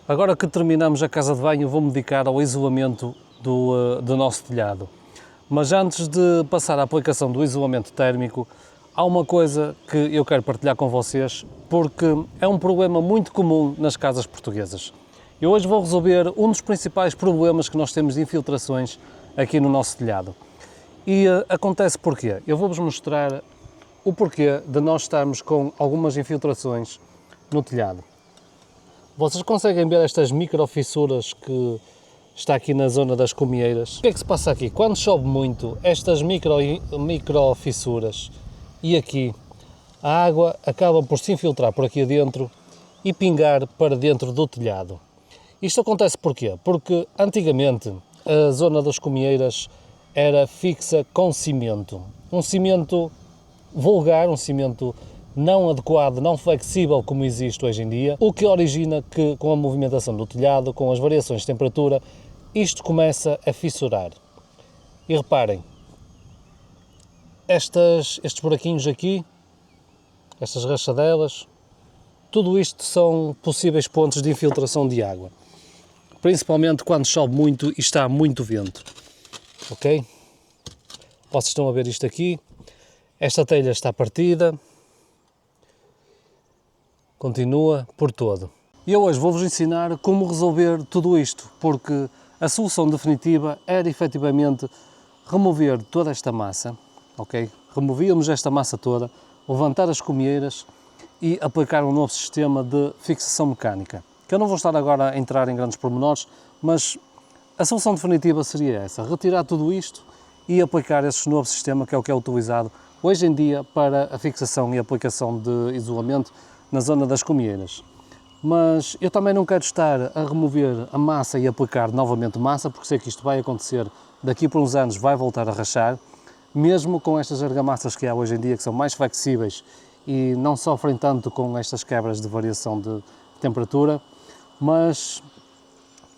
Agora que terminamos a casa de banho, vou-me dedicar ao isolamento do nosso telhado. Mas antes de passar à aplicação do isolamento térmico, há uma coisa que eu quero partilhar com vocês, porque é um problema muito comum nas casas portuguesas. Eu hoje vou resolver um dos principais problemas que nós temos de infiltrações aqui no nosso telhado. E acontece porquê? Eu vou-vos mostrar o porquê de nós estarmos com algumas infiltrações no telhado. Vocês conseguem ver estas microfissuras que está aqui na zona das cumieiras? O que é que se passa aqui? Quando chove muito, estas microfissuras e aqui, a água acaba por se infiltrar por aqui adentro e pingar para dentro do telhado. Isto acontece porquê? Porque antigamente a zona das cumieiras era fixa com cimento. Um cimento vulgar, um cimento não adequado, não flexível como existe hoje em dia, o que origina que, com a movimentação do telhado, com as variações de temperatura, isto começa a fissurar. E reparem, estes buraquinhos aqui, estas rachadelas, tudo isto são possíveis pontos de infiltração de água, principalmente quando chove muito e está muito vento, ok? Vocês estão a ver isto aqui, esta telha está partida, continua por todo. E eu hoje vou-vos ensinar como resolver tudo isto, porque a solução definitiva era efetivamente remover toda esta massa, ok? Removíamos esta massa toda, levantar as cumieiras e aplicar um novo sistema de fixação mecânica, que eu não vou estar agora a entrar em grandes pormenores, mas a solução definitiva seria essa, retirar tudo isto e aplicar esse novo sistema que é utilizado hoje em dia para a fixação e aplicação de isolamento na zona das cumieiras. Mas eu também não quero estar a remover a massa e aplicar novamente massa, porque sei que isto vai acontecer daqui por uns anos, vai voltar a rachar, mesmo com estas argamassas que há hoje em dia, que são mais flexíveis e não sofrem tanto com estas quebras de variação de temperatura, mas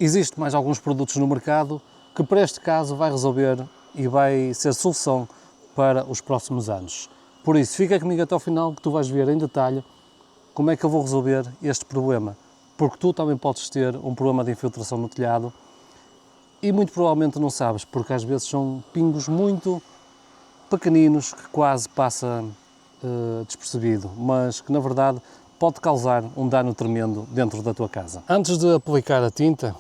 existe mais alguns produtos no mercado que para este caso vai resolver e vai ser solução para os próximos anos. Por isso, fica comigo até ao final que tu vais ver em detalhe como é que eu vou resolver este problema, porque tu também podes ter um problema de infiltração no telhado e muito provavelmente não sabes, porque às vezes são pingos muito pequeninos que quase passa despercebido, mas que na verdade pode causar um dano tremendo dentro da tua casa. Antes de aplicar a tinta,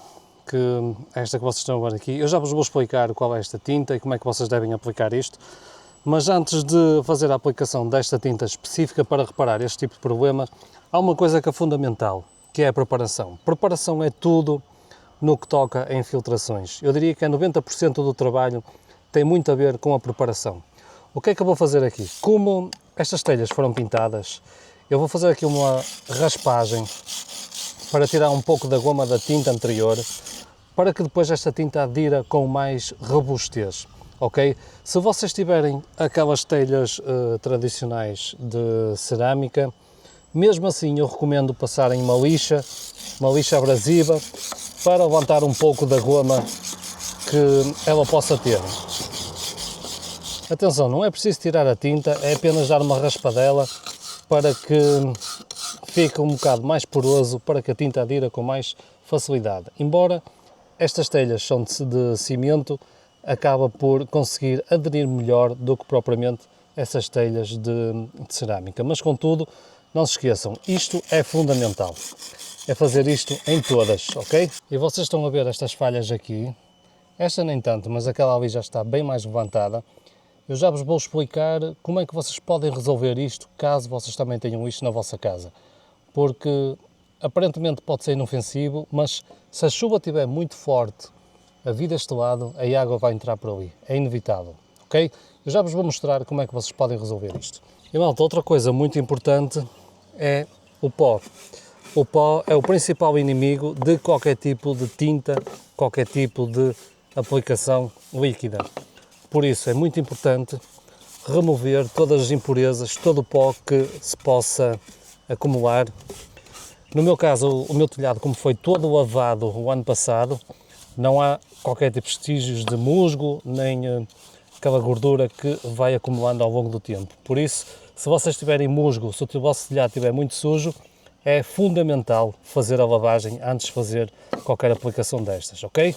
que é esta que vocês estão a ver aqui, eu já vos vou explicar qual é esta tinta e como é que vocês devem aplicar isto. Mas antes de fazer a aplicação desta tinta específica para reparar este tipo de problema, há uma coisa que é fundamental, que é a preparação. Preparação é tudo no que toca a infiltrações. Eu diria que é 90% do trabalho tem muito a ver com a preparação. O que é que eu vou fazer aqui? Como estas telhas foram pintadas, eu vou fazer aqui uma raspagem para tirar um pouco da goma da tinta anterior, para que depois esta tinta adira com mais robustez. Ok? Se vocês tiverem aquelas telhas tradicionais de cerâmica, mesmo assim eu recomendo passarem uma lixa abrasiva para levantar um pouco da goma que ela possa ter. Atenção, não é preciso tirar a tinta, é apenas dar uma raspadela para que fique um bocado mais poroso, para que a tinta adira com mais facilidade. Embora estas telhas são de cimento, acaba por conseguir aderir melhor do que propriamente essas telhas de cerâmica. Mas contudo, não se esqueçam, isto é fundamental, é fazer isto em todas, ok? E vocês estão a ver estas falhas aqui, esta nem tanto, mas aquela ali já está bem mais levantada. Eu já vos vou explicar como é que vocês podem resolver isto, caso vocês também tenham isto na vossa casa. Porque aparentemente pode ser inofensivo, mas se a chuva estiver muito forte a vir deste lado, a água vai entrar por ali, é inevitável, ok? Eu já vos vou mostrar como é que vocês podem resolver isto. E malta, outra coisa muito importante é o pó. O pó é o principal inimigo de qualquer tipo de tinta, qualquer tipo de aplicação líquida. Por isso é muito importante remover todas as impurezas, todo o pó que se possa acumular. No meu caso, o meu telhado, como foi todo lavado o ano passado, não há qualquer tipo de vestígios de musgo, nem aquela gordura que vai acumulando ao longo do tempo. Por isso, se vocês tiverem musgo, se o vosso telhado estiver muito sujo, é fundamental fazer a lavagem antes de fazer qualquer aplicação destas, ok?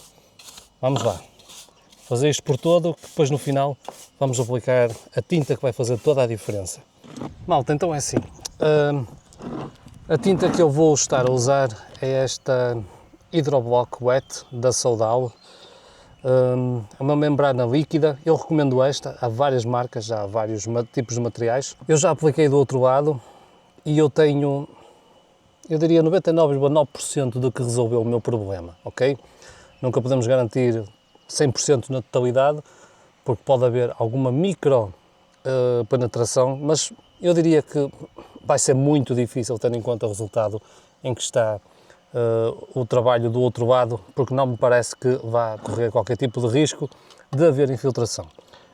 Vamos lá. Fazer isto por todo, que depois no final vamos aplicar a tinta que vai fazer toda a diferença. Malta, então é assim. A tinta que eu vou estar a usar é esta Hydroblock Wet da Soudal. É uma membrana líquida, eu recomendo esta, há várias marcas, já há vários tipos de materiais. Eu já apliquei do outro lado e eu tenho, eu diria 99,9% do que resolveu o meu problema, ok? Nunca podemos garantir 100% na totalidade, porque pode haver alguma micro penetração, mas eu diria que vai ser muito difícil, tendo em conta o resultado em que está o trabalho do outro lado, porque não me parece que vá correr qualquer tipo de risco de haver infiltração.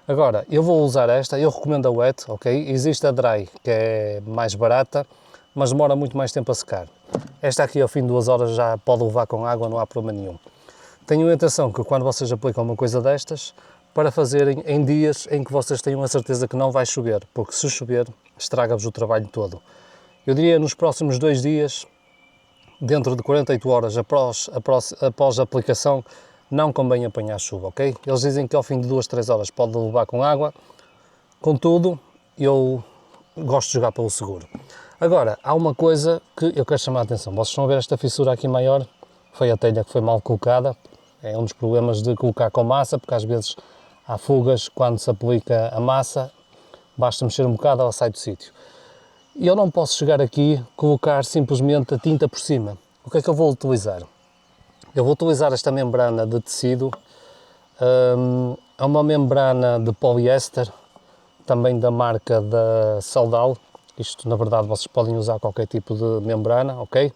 Agora, eu vou usar esta, eu recomendo a wet, ok? Existe a dry, que é mais barata, mas demora muito mais tempo a secar. Esta aqui, ao fim de 2 horas, já pode levar com água, não há problema nenhum. Tenham atenção que quando vocês aplicam uma coisa destas, para fazerem em dias em que vocês tenham a certeza que não vai chover, porque se chover, estraga-vos o trabalho todo. Eu diria nos próximos 2 dias, dentro de 48 horas após a aplicação, não convém apanhar chuva, ok? Eles dizem que ao fim de 2, 3 horas pode levar com água, contudo, eu gosto de jogar pelo seguro. Agora, há uma coisa que eu quero chamar a atenção. Vocês estão a ver esta fissura aqui maior? Foi a telha que foi mal colocada. É um dos problemas de colocar com massa, porque às vezes há fugas quando se aplica a massa, basta mexer um bocado, ela sai do sítio. E eu não posso chegar aqui colocar simplesmente a tinta por cima. O que é que eu vou utilizar? Eu vou utilizar esta membrana de tecido, é uma membrana de poliéster, também da marca da Soudal. Isto, na verdade, vocês podem usar qualquer tipo de membrana, ok?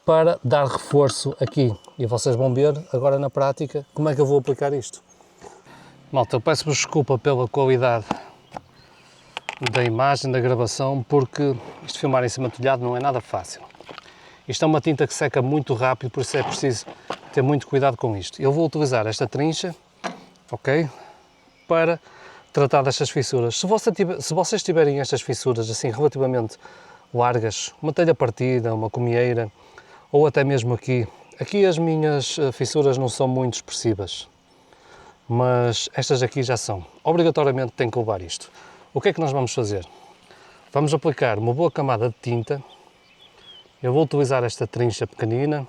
Para dar reforço aqui. E vocês vão ver agora na prática como é que eu vou aplicar isto. Malta, eu peço-vos desculpa pela qualidade da imagem, da gravação, porque isto filmar em cima do telhado não é nada fácil. Isto é uma tinta que seca muito rápido, por isso é preciso ter muito cuidado com isto. Eu vou utilizar esta trincha, ok? Para tratar destas fissuras. Se vocês tiverem estas fissuras assim relativamente largas, uma telha partida, uma comieira, ou até mesmo aqui as minhas fissuras não são muito expressivas, mas estas aqui já são. Obrigatoriamente tem que levar isto. O que é que nós vamos fazer? Vamos aplicar uma boa camada de tinta. Eu vou utilizar esta trincha pequenina.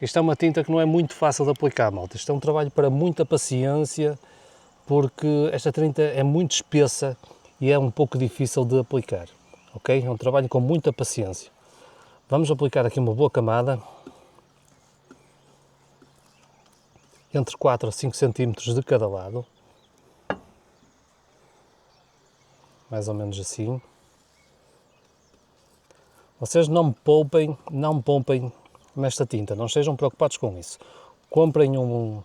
Isto é uma tinta que não é muito fácil de aplicar, malta. Isto é um trabalho para muita paciência, porque esta tinta é muito espessa e é um pouco difícil de aplicar, ok? É um trabalho com muita paciência. Vamos aplicar aqui uma boa camada, entre 4 a 5 cm de cada lado, mais ou menos assim. Vocês não me poupem nesta tinta, não estejam preocupados com isso. Comprem um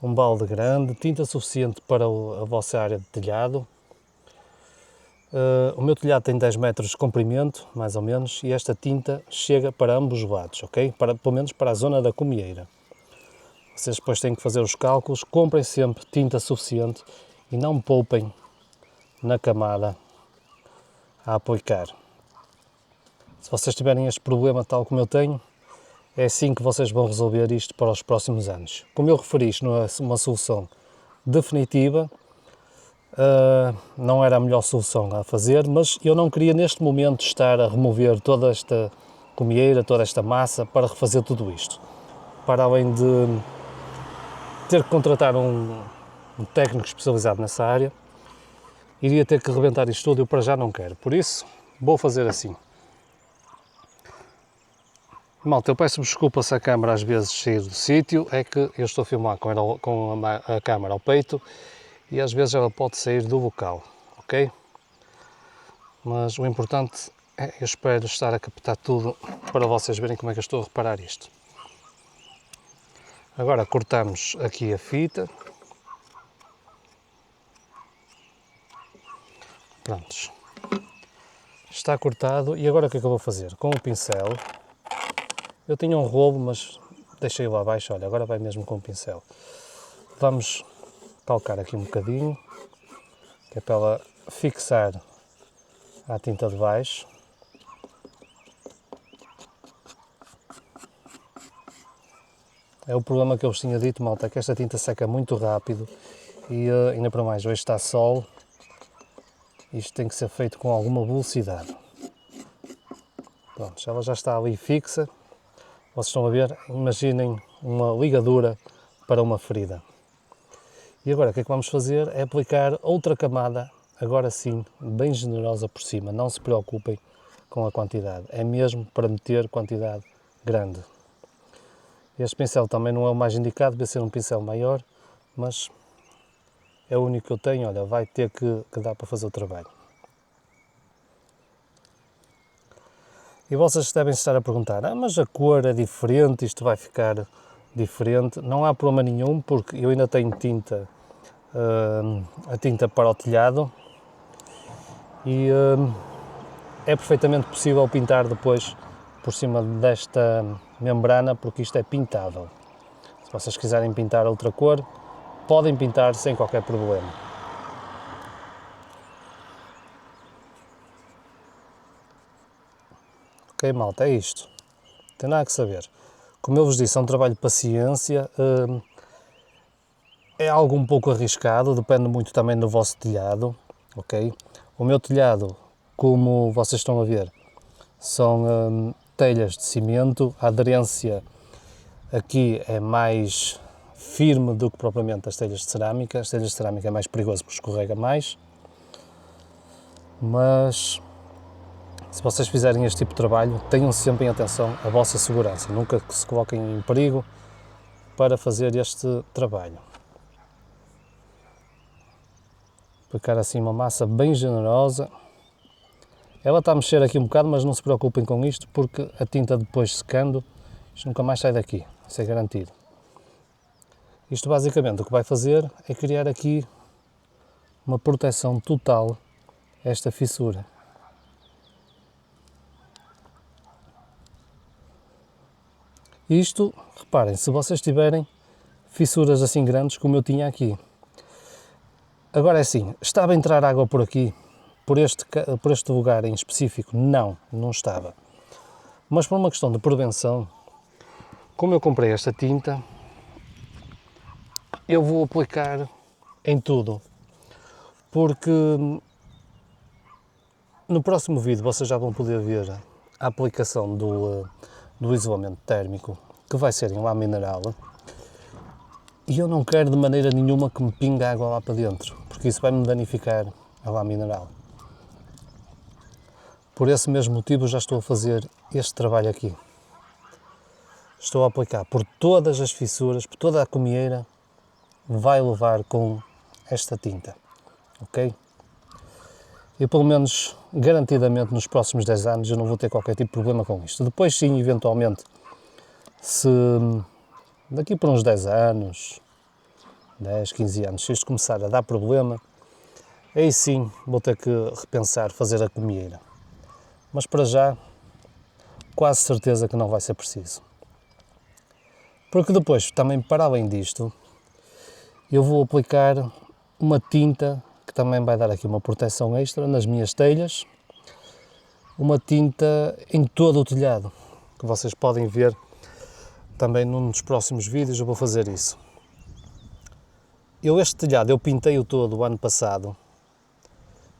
balde grande, tinta suficiente para a vossa área de telhado. O meu telhado tem 10 metros de comprimento, mais ou menos, e esta tinta chega para ambos os lados, ok? Pelo menos para a zona da comieira. Vocês depois têm que fazer os cálculos, comprem sempre tinta suficiente e não poupem na camada a aplicar. Se vocês tiverem este problema tal como eu tenho, é assim que vocês vão resolver isto para os próximos anos. Como eu referi, isto não é uma solução definitiva, não era a melhor solução a fazer, mas eu não queria neste momento estar a remover toda esta comieira, toda esta massa para refazer tudo isto. Para além de ter que contratar um técnico especializado nessa área, iria ter que rebentar isto tudo, eu para já não quero. Por isso, vou fazer assim. Malta, eu peço-vos desculpa se a câmera às vezes sair do sítio, é que eu estou a filmar com a câmera ao peito e às vezes ela pode sair do local, ok? Mas o importante é, eu espero estar a captar tudo para vocês verem como é que eu estou a reparar isto. Agora cortamos aqui a fita. Prontos. Está cortado e agora o que é que eu vou fazer? Com o pincel, eu tinha um rolo, mas deixei-o lá abaixo, olha, agora vai mesmo com o pincel. Vamos calcar aqui um bocadinho, que é para ela fixar à tinta de baixo. É o problema que eu vos tinha dito, malta, que esta tinta seca muito rápido e ainda para mais, hoje está sol, isto tem que ser feito com alguma velocidade. Pronto, ela já está ali fixa, vocês estão a ver, imaginem uma ligadura para uma ferida. E agora o que é que vamos fazer é aplicar outra camada, agora sim, bem generosa por cima, não se preocupem com a quantidade, é mesmo para meter quantidade grande. Este pincel também não é o mais indicado, deve ser um pincel maior, mas é o único que eu tenho, olha, vai ter que dar para fazer o trabalho. E vocês devem estar a perguntar, mas a cor é diferente, isto vai ficar diferente. Não há problema nenhum, porque eu ainda tenho tinta, a tinta para o telhado, e é perfeitamente possível pintar depois por cima desta membrana, porque isto é pintável. Se vocês quiserem pintar outra cor, podem pintar sem qualquer problema. Ok, malta, é isto. Não tem nada que saber. Como eu vos disse, é um trabalho de paciência, é algo um pouco arriscado, depende muito também do vosso telhado, ok? O meu telhado, como vocês estão a ver, são telhas de cimento, a aderência aqui é mais firme do que propriamente as telhas de cerâmica. As telhas de cerâmica é mais perigoso porque escorrega mais, mas se vocês fizerem este tipo de trabalho, tenham sempre em atenção a vossa segurança, nunca se coloquem em perigo para fazer este trabalho. Aplicar assim uma massa bem generosa. Ela está a mexer aqui um bocado, mas não se preocupem com isto, porque a tinta depois secando, isto nunca mais sai daqui, isso é garantido. Isto basicamente o que vai fazer é criar aqui uma proteção total a esta fissura. Isto, reparem, se vocês tiverem fissuras assim grandes como eu tinha aqui. Agora é assim, estava a entrar água por aqui, por este lugar em específico? Não estava. Mas por uma questão de prevenção, como eu comprei esta tinta, eu vou aplicar em tudo, porque no próximo vídeo vocês já vão poder ver a aplicação do isolamento térmico, que vai ser em lá mineral, e eu não quero de maneira nenhuma que me pingue água lá para dentro, porque isso vai-me danificar a lá mineral. Por esse mesmo motivo já estou a fazer este trabalho aqui. Estou a aplicar por todas as fissuras, por toda a comieira, vai levar com esta tinta, ok? E pelo menos, garantidamente, nos próximos 10 anos eu não vou ter qualquer tipo de problema com isto. Depois sim, eventualmente, se daqui por uns 10 anos, 10, 15 anos, se isto começar a dar problema, aí sim vou ter que repensar fazer a comieira. Mas para já, quase certeza que não vai ser preciso. Porque depois, também para além disto, eu vou aplicar uma tinta que também vai dar aqui uma proteção extra nas minhas telhas, uma tinta em todo o telhado, que vocês podem ver também num dos próximos vídeos. Eu vou fazer isso. Este telhado eu pintei-o todo o ano passado,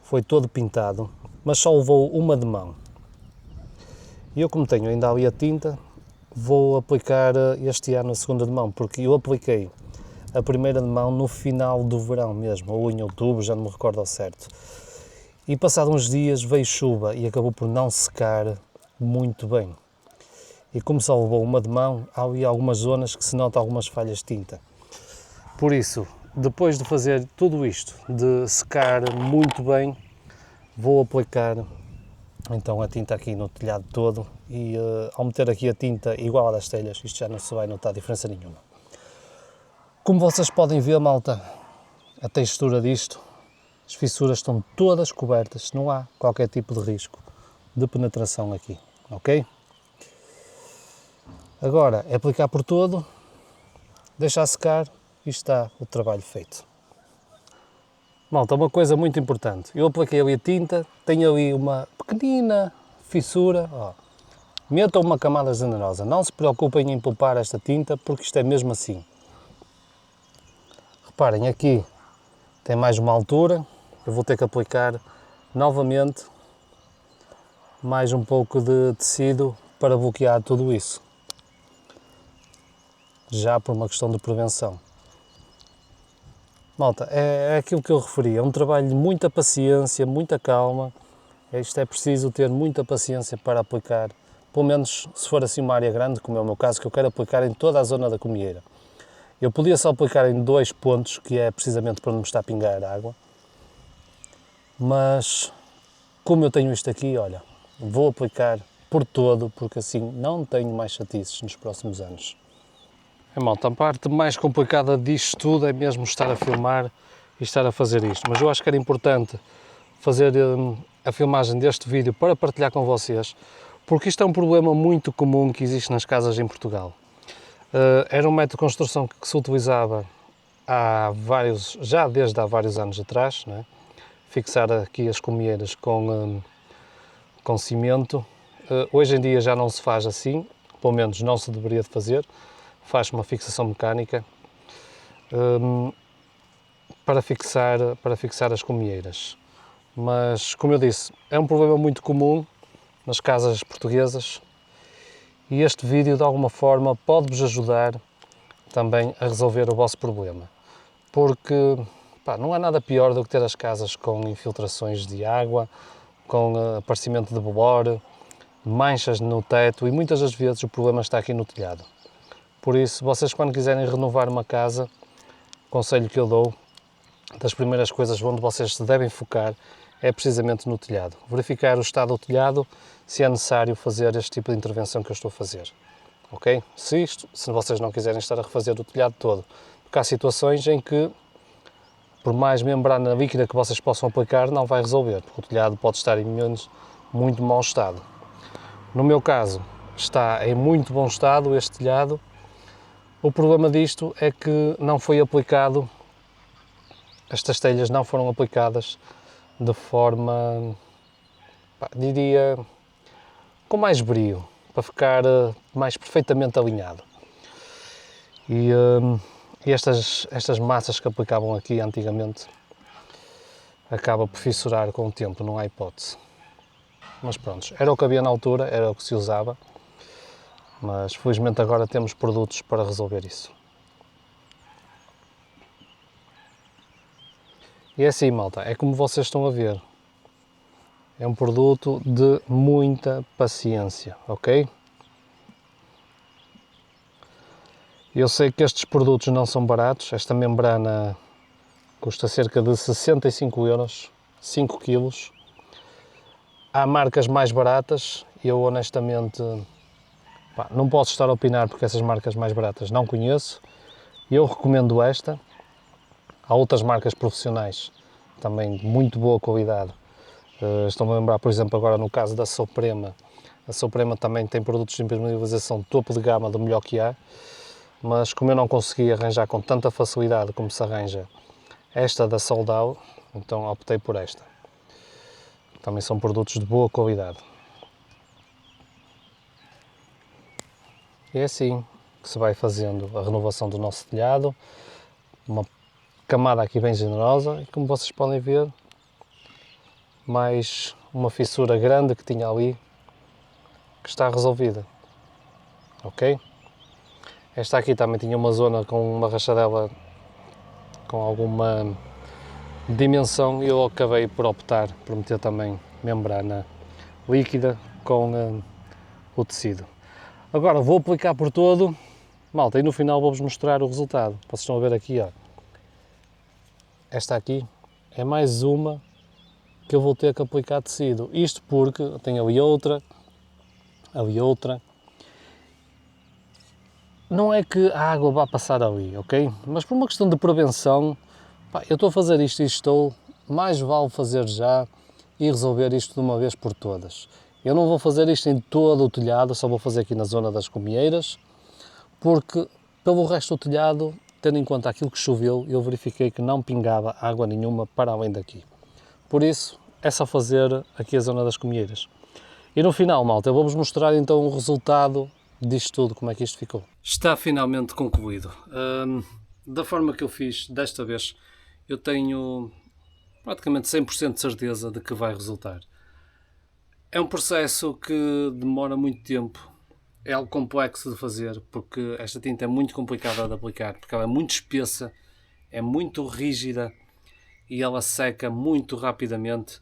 foi todo pintado, mas só levou uma de mão. E eu, como tenho ainda ali a tinta, vou aplicar este ano a segunda de mão, porque eu apliquei a primeira de mão no final do verão mesmo, ou em outubro, já não me recordo ao certo. E passado uns dias veio chuva e acabou por não secar muito bem. E como só levou uma de mão, há ali algumas zonas que se nota algumas falhas de tinta. Por isso, depois de fazer tudo isto, de secar muito bem, vou aplicar então a tinta aqui no telhado todo e ao meter aqui a tinta igual à das telhas, isto já não se vai notar diferença nenhuma. Como vocês podem ver, malta, a textura disto, as fissuras estão todas cobertas, não há qualquer tipo de risco de penetração aqui, ok? Agora é aplicar por todo, deixar secar e está o trabalho feito. Malta, uma coisa muito importante, eu apliquei ali a tinta, tenho ali uma pequenina fissura, ó. Metam uma camada generosa, não se preocupem em poupar esta tinta, porque isto é mesmo assim. Reparem, aqui tem mais uma altura, eu vou ter que aplicar novamente mais um pouco de tecido para bloquear tudo isso, já por uma questão de prevenção. Malta, é aquilo que eu referi, é um trabalho de muita paciência, muita calma, isto é preciso ter muita paciência para aplicar, pelo menos se for assim uma área grande, como é o meu caso, que eu quero aplicar em toda a zona da comieira. Eu podia só aplicar em 2 pontos, que é precisamente para não me estar a pingar água, mas como eu tenho isto aqui, olha, vou aplicar por todo, porque assim não tenho mais chatices nos próximos anos. Malta, a parte mais complicada disto tudo é mesmo estar a filmar e estar a fazer isto, mas eu acho que era importante fazer a filmagem deste vídeo para partilhar com vocês, porque isto é um problema muito comum que existe nas casas em Portugal. Era um método de construção que se utilizava já desde há vários anos atrás, não é? Fixar aqui as comieiras com cimento. Hoje em dia já não se faz assim, pelo menos não se deveria de fazer, faz uma fixação mecânica para fixar as comieiras. Mas, como eu disse, é um problema muito comum nas casas portuguesas e este vídeo, de alguma forma, pode-vos ajudar também a resolver o vosso problema. Porque não há nada pior do que ter as casas com infiltrações de água, com aparecimento de bolor, manchas no teto e muitas das vezes o problema está aqui no telhado. Por isso, vocês quando quiserem renovar uma casa, o conselho que eu dou, das primeiras coisas onde vocês se devem focar é precisamente no telhado. Verificar o estado do telhado, se é necessário fazer este tipo de intervenção que eu estou a fazer. Ok? Se vocês não quiserem estar a refazer o telhado todo, porque há situações em que, por mais membrana líquida que vocês possam aplicar, não vai resolver, porque o telhado pode estar em muito mau estado. No meu caso, está em muito bom estado este telhado. O problema disto é que não foi aplicado, estas telhas não foram aplicadas de forma, diria, com mais brio, para ficar mais perfeitamente alinhado. E estas massas que aplicavam aqui antigamente acaba por fissurar com o tempo, não há hipótese. Mas pronto, era o que havia na altura, era o que se usava, mas felizmente agora temos produtos para resolver isso. E é assim, malta, é como vocês estão a ver, é um produto de muita paciência, ok? Eu sei que estes produtos não são baratos, esta membrana custa cerca de 65 euros, 5 kg. Há marcas mais baratas, eu honestamente não posso estar a opinar porque essas marcas mais baratas não conheço. Eu recomendo esta. Há outras marcas profissionais também de muito boa qualidade. Estou-me a lembrar, por exemplo, agora no caso da Soprema. A Soprema também tem produtos de impermeabilização topo de gama do melhor que há, mas como eu não consegui arranjar com tanta facilidade como se arranja esta da Soldal, então optei por esta. Também são produtos de boa qualidade. E é assim que se vai fazendo a renovação do nosso telhado, uma camada aqui bem generosa e, como vocês podem ver, mais uma fissura grande que tinha ali que está resolvida, ok? Esta aqui também tinha uma zona com uma rachadela com alguma dimensão e eu acabei por optar por meter também membrana líquida com o tecido. Agora vou aplicar por todo, malta, e no final vou-vos mostrar o resultado. Vocês estão a ver aqui, ó. Esta aqui é mais uma que eu vou ter que aplicar tecido. Isto porque tem ali outra. Não é que a água vá passar ali, ok? Mas por uma questão de prevenção, eu estou a fazer isto e estou, mais vale fazer já e resolver isto de uma vez por todas. Eu não vou fazer isto em todo o telhado, só vou fazer aqui na zona das comieiras, porque pelo resto do telhado tendo em conta aquilo que choveu, eu verifiquei que não pingava água nenhuma para além daqui. Por isso, é só fazer aqui a zona das comieiras. E no final, malta, eu vou-vos mostrar então o resultado disto tudo, como é que isto ficou. Está finalmente concluído. Da forma que eu fiz desta vez, eu tenho praticamente 100% de certeza de que vai resultar. É um processo que demora muito tempo, é algo complexo de fazer, porque esta tinta é muito complicada de aplicar, porque ela é muito espessa, é muito rígida e ela seca muito rapidamente.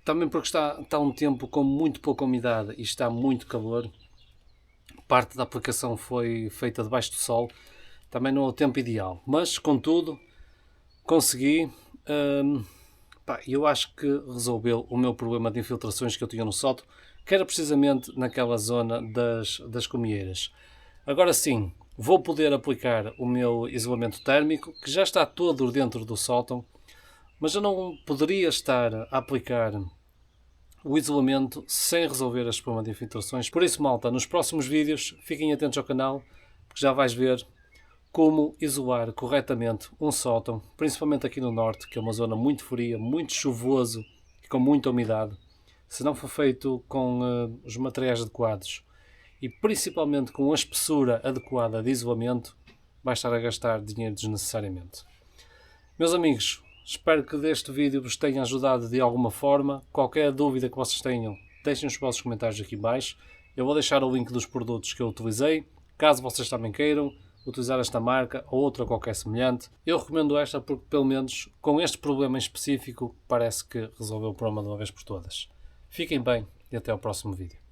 Também porque está um tempo com muito pouca umidade e está muito calor. Parte da aplicação foi feita debaixo do sol, também não é o tempo ideal, mas contudo consegui. Eu acho que resolveu o meu problema de infiltrações que eu tinha no sótão, que era precisamente naquela zona das comieiras. Agora sim, vou poder aplicar o meu isolamento térmico, que já está todo dentro do sótão, mas eu não poderia estar a aplicar o isolamento sem resolver este problema de infiltrações. Por isso, malta, nos próximos vídeos fiquem atentos ao canal, porque já vais ver como isolar corretamente um sótão, principalmente aqui no norte, que é uma zona muito fria, muito chuvoso e com muita umidade. Se não for feito com os materiais adequados e principalmente com a espessura adequada de isolamento, vai estar a gastar dinheiro desnecessariamente. Meus amigos, espero que deste vídeo vos tenha ajudado de alguma forma. Qualquer dúvida que vocês tenham, deixem os vossos comentários aqui em baixo. Eu vou deixar o link dos produtos que eu utilizei, caso vocês também queiram utilizar esta marca ou outra qualquer semelhante. Eu recomendo esta porque, pelo menos, com este problema em específico, parece que resolveu o problema de uma vez por todas. Fiquem bem e até ao próximo vídeo.